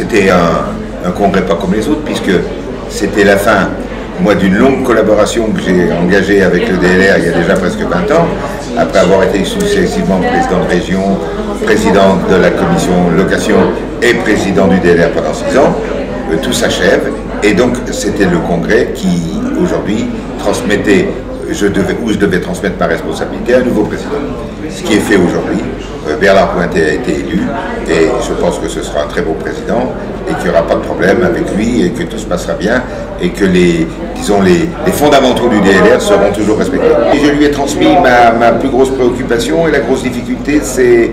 c'était un congrès pas comme les autres, puisque c'était la fin, moi, d'une longue collaboration que j'ai engagée avec le DLR il y a déjà presque 20 ans, après avoir été successivement président de région, président de la commission location et président du DLR pendant 6 ans. Tout s'achève, et donc c'était le congrès qui, aujourd'hui, transmettait, je devais transmettre ma responsabilité à un nouveau président. Ce qui est fait aujourd'hui. Bernard Pointet a été élu, et je pense que ce sera un très beau président, et qu'il n'y aura pas de problème avec lui, et que tout se passera bien, et que les fondamentaux du DLR seront toujours respectés. Et je lui ai transmis ma plus grosse préoccupation, et la grosse difficulté, c'est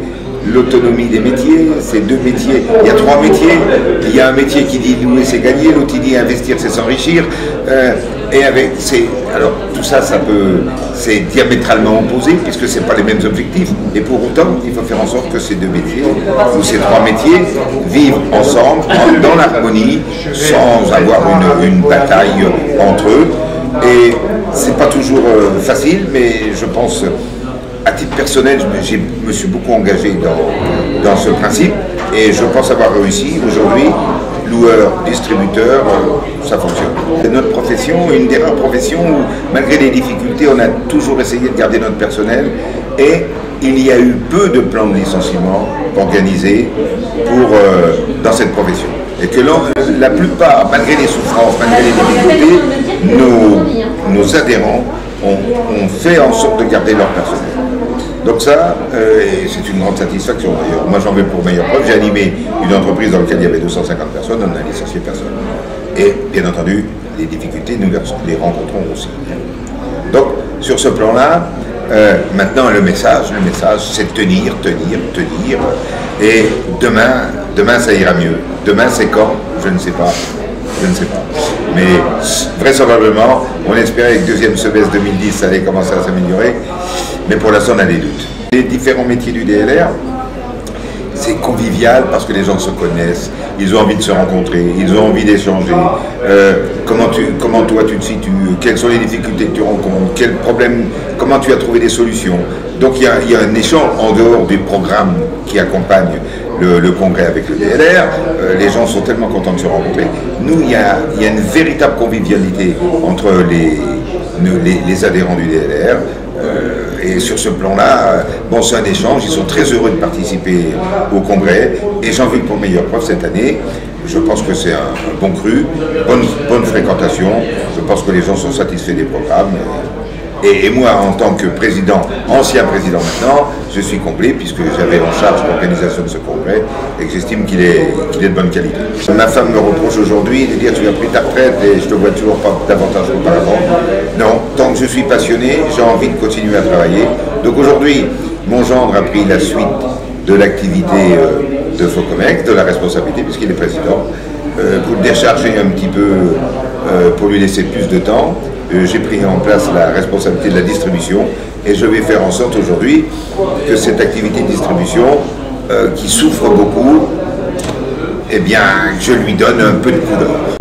l'autonomie des métiers. C'est 2 métiers, il y a 3 métiers. Il y a un métier qui dit louer c'est gagner, l'autre qui dit investir c'est s'enrichir. Alors tout ça, c'est diamétralement opposé, puisque ce n'est pas les mêmes objectifs. Et pour autant, il faut faire en sorte que ces 2 métiers, ou ces 3 métiers, vivent ensemble, dans l'harmonie, sans avoir une bataille entre eux. Et c'est pas toujours facile, mais je pense, à titre personnel, je me suis beaucoup engagé dans ce principe, et je pense avoir réussi. Aujourd'hui, loueur, distributeur, ça fonctionne. C'est notre profession, une des rares professions où, malgré les difficultés, on a toujours essayé de garder notre personnel, et il y a eu peu de plans de licenciement organisés dans cette profession. Et que la plupart, malgré les souffrances, malgré les difficultés, nos adhérents ont fait en sorte de garder leur personnel. Donc ça, c'est une grande satisfaction d'ailleurs. Moi j'en veux pour meilleure preuve, j'ai animé une entreprise dans laquelle il y avait 250 personnes, on n'a licencié personne. Et bien entendu, les difficultés, nous les rencontrons aussi. Donc sur ce plan-là, maintenant le message c'est tenir. Et demain ça ira mieux. Demain c'est quand? Je ne sais pas. Mais vraisemblablement, on espérait que deuxième semestre 2010, ça allait commencer à s'améliorer, mais pour l'instant, on a des doutes. Les différents métiers du DLR, c'est convivial parce que les gens se connaissent, ils ont envie de se rencontrer, ils ont envie d'échanger. Comment toi tu te situes, quelles sont les difficultés que tu rencontres, quels problèmes, comment tu as trouvé des solutions. Donc il y a un échange en dehors du programme qui accompagne le congrès avec le DLR. Les gens sont tellement contents de se rencontrer. Nous, il y a une véritable convivialité entre les adhérents du DLR. Et sur ce plan-là, bon, c'est un échange, ils sont très heureux de participer au congrès, et j'en veux pour meilleure preuve cette année. Je pense que c'est un bon cru, bonne fréquentation, je pense que les gens sont satisfaits des programmes. Et moi, en tant que président, ancien président maintenant, je suis complet puisque j'avais en charge l'organisation de ce congrès et que j'estime qu'il est de bonne qualité. Ma femme me reproche aujourd'hui de dire tu as pris ta retraite et je te vois toujours pas davantage qu'auparavant. Non, tant que je suis passionné, j'ai envie de continuer à travailler. Donc aujourd'hui, mon gendre a pris la suite de l'activité de Focomex, de la responsabilité puisqu'il est président, pour le décharger un petit peu, pour lui laisser plus de temps. J'ai pris en place la responsabilité de la distribution et je vais faire en sorte aujourd'hui que cette activité de distribution qui souffre beaucoup, eh bien, je lui donne un peu de coup d'or.